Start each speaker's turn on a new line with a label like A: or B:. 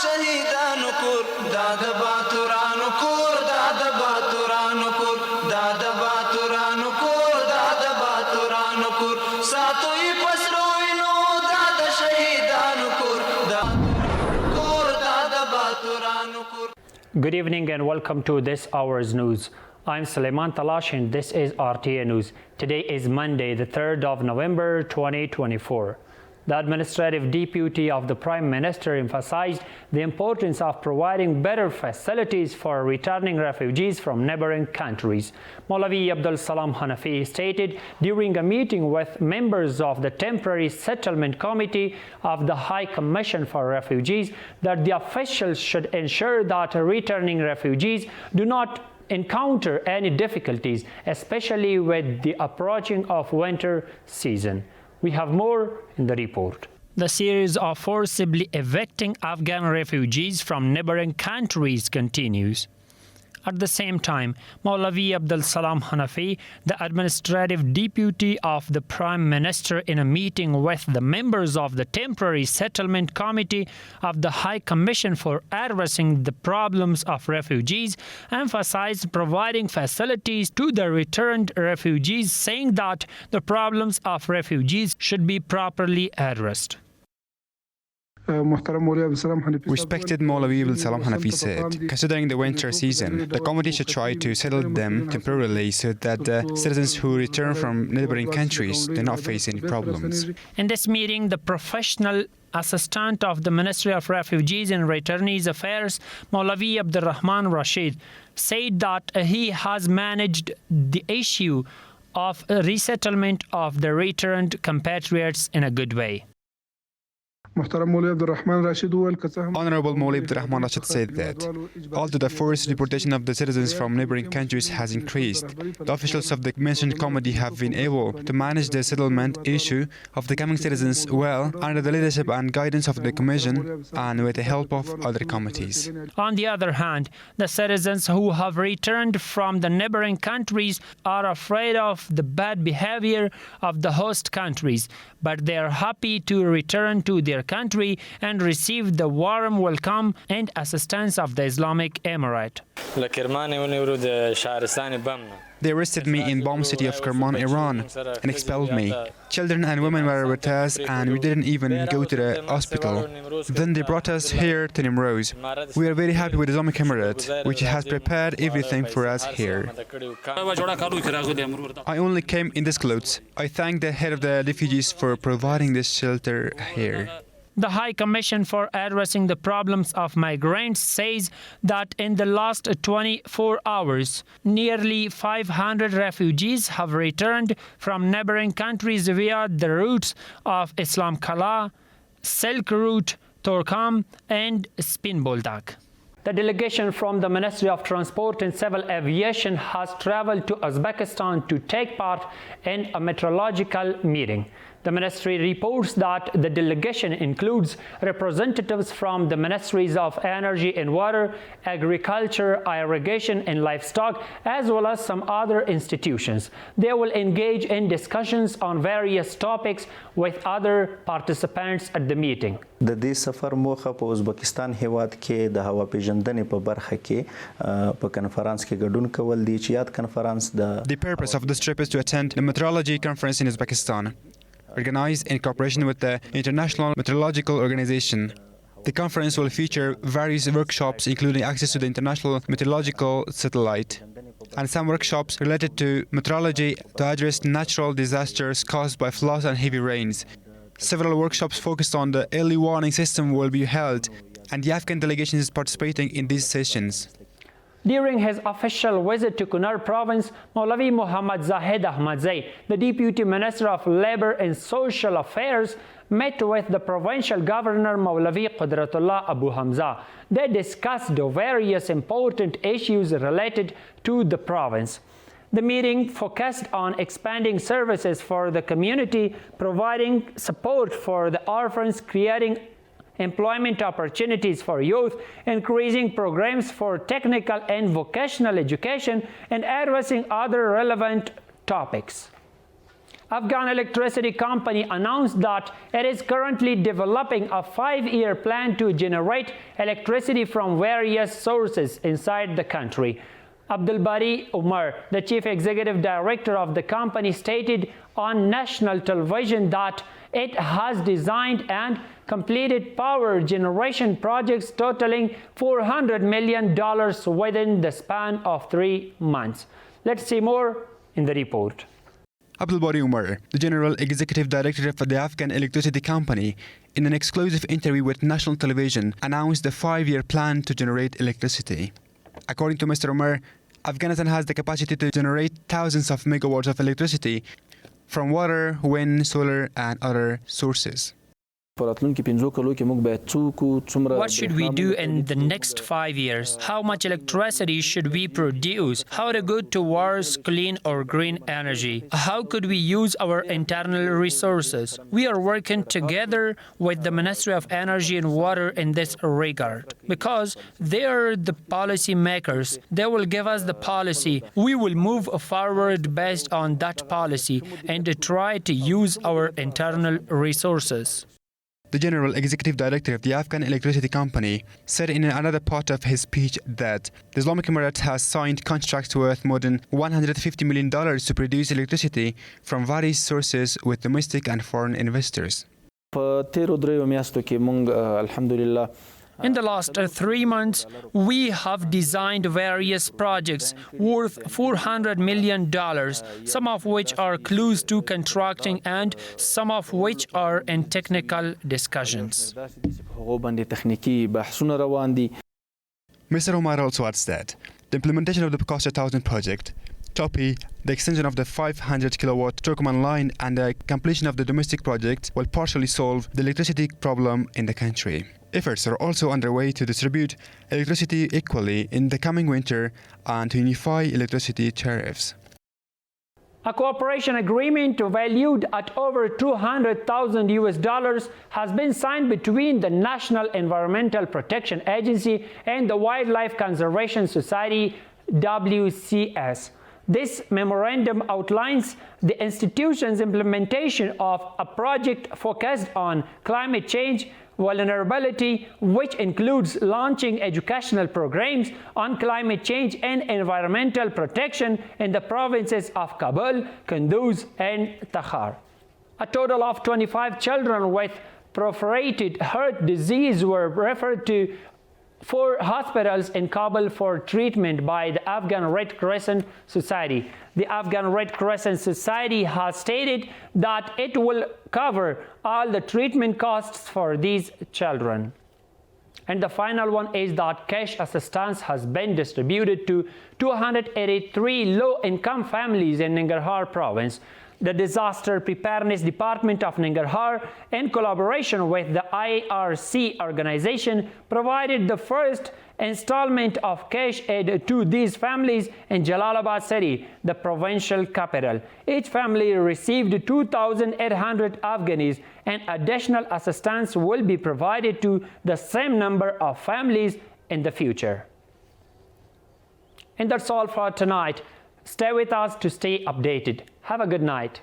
A: شهیدانو کور دا د باتورانو کور دا د باتورانو کور دا د باتورانو کور دا د باتورانو کور ساتو یې پسرو وینو دا د شهیدانو کور دا کور دا د باتورانو کور.
B: Good evening and welcome to this hour's news. I'm Suleiman Talash and this is RTA News. Today is Monday, the 3rd of November 2024. The administrative deputy of the Prime Minister emphasized the importance of providing better facilities for returning refugees from neighboring countries. Maulavi Abdul Salam Hanafi stated during a meeting with members of the Temporary Settlement Committee of the High Commission for Refugees that the officials should ensure that returning refugees do not encounter any difficulties, especially with the approaching of winter season. We have more in the report. The series of forcibly evicting Afghan refugees from neighboring countries continues. At the same time, Maulavi Abdul Salam Hanafi, the administrative deputy of the Prime Minister, in a meeting with the members of the Temporary Settlement Committee of the High Commission for Addressing the Problems of Refugees, emphasized providing facilities to the returned refugees, saying that the problems of refugees should be properly addressed.
C: Respected Maulavi Abdul Salam Hanafi said, considering the winter season, the committee should try to settle them temporarily so that the citizens who return from neighboring countries do not face any problems.
B: In this meeting, the professional assistant of the Ministry of Refugees and Returnees Affairs, Maulavi Abdul Rahman Rashid, said that he has managed the issue of resettlement of the returned compatriots in a good way.
C: Honorable Maulavi Abdul Rahman Rashid said that although the forced deportation of the citizens from neighboring countries has increased, the officials of the mentioned committee have been able to manage the settlement issue of the coming citizens well under the leadership and guidance of the Commission and with the help of other committees.
B: On the other hand, the citizens who have returned from the neighboring countries are afraid of the bad behavior of the host countries, but they are happy to return to their country and receive the warm welcome and assistance of the Islamic Emirate.
C: They arrested me in bomb city of Kerman, Iran, and expelled me. Children and women were with us, and we didn't even go to the hospital. Then they brought us here to Nimruz. We are very happy with the Islamic Emirate, which has prepared everything for us here. I only came in these clothes. I thank the head of the refugees for providing this shelter here.
B: The High Commission for Addressing the Problems of Migrants says that in the last 24 hours, nearly 500 refugees have returned from neighboring countries via the routes of Islam Kala, Silk Route, Torkham, and Spinboldak. The delegation from the Ministry of Transport and Civil Aviation has traveled to Uzbekistan to take part in a meteorological meeting. The ministry reports that the delegation includes representatives from the Ministries of Energy and Water, Agriculture, Irrigation and Livestock, as well as some other institutions. They will engage in discussions on various topics with other participants at the meeting.
D: د دې سفر موخه په ازبکستان هیواد کې د هوا پیژندنې په برخه کې په کنفرانس کې ګډون کول دي چې یاد کنفرانس د
C: The purpose of this trip is to attend the meteorology conference in Uzbekistan, organized in cooperation with the International Meteorological Organization. The conference will feature various workshops including access to the International Meteorological Satellite and some workshops related to meteorology to address natural disasters caused by floods and heavy rains. Several workshops focused on the early warning system will be held, and the Afghan delegation is participating in these sessions.
B: During his official visit to Kunar province, Maulavi Muhammad Zahid Ahmadzai, the Deputy Minister of Labor and Social Affairs, met with the provincial governor Maulavi Qudratullah Abu Hamza. They discussed various important issues related to the province. The meeting focused on expanding services for the community, providing support for the orphans, creating employment opportunities for youth, increasing programs for technical and vocational education, and addressing other relevant topics. Afghan electricity company announced that it is currently developing a 5-year plan to generate electricity from various sources inside the country. Abdul Bari Umar, the chief executive director of the company, stated on national television that it has designed and completed power generation projects totaling $400 million within the span of 3 months. Let's see more in the report.
C: Abdul Bari Umar, the General Executive Director for the Afghan Electricity Company, in an exclusive interview with national television, announced the 5-year plan to generate electricity. According to Mr. Umar, Afghanistan has the capacity to generate thousands of megawatts of electricity from water, wind, solar, and other sources.
E: What
B: should we do in the next 5 years? How much electricity should we produce? How to go towards clean or green energy? How could we use our internal resources? We are working together with the Ministry of Energy and Water in this regard because they are the policy makers. They will give us the policy. We will move forward based on that policy and try to use our internal resources.
C: The General Executive Director of the Afghan Electricity Company said in another part of his speech that the Islamic Emirate has signed contracts worth more than $150 million to produce electricity from various sources with domestic and foreign investors.
B: In the last 3 months, we have designed various projects worth $400 million, some of which are close to contracting and some of which are in technical discussions.
C: Mr. Omar also adds that the implementation of the Picasso 1000 project, TOPI, the extension of the 500 kilowatt Turkmen line, and the completion of the domestic project will partially solve the electricity problem in the country. Efforts are also underway to distribute electricity equally in the coming winter and to unify electricity tariffs.
B: A cooperation agreement valued at over $200,000 has been signed between the National Environmental Protection Agency and the Wildlife Conservation Society, WCS. This memorandum outlines the institution's implementation of a project focused on climate change vulnerability, which includes launching educational programs on climate change and environmental protection in the provinces of Kabul, Kunduz, and Takhar. A total of 25 children with perforated heart disease were referred to 4 hospitals in Kabul for treatment by the Afghan Red Crescent Society. The Afghan Red Crescent Society has stated that it will cover all the treatment costs for these children. And the final one is that cash assistance has been distributed to 283 low-income families in Nangarhar province. The Disaster Preparedness Department of Nangarhar, in collaboration with the IRC organization, provided the first installment of cash aid to these families in Jalalabad city, the provincial capital. Each family received 2,800 Afghanis, and additional assistance will be provided to the same number of families in the future. And that's all for tonight. Stay with us to stay updated. Have a good night.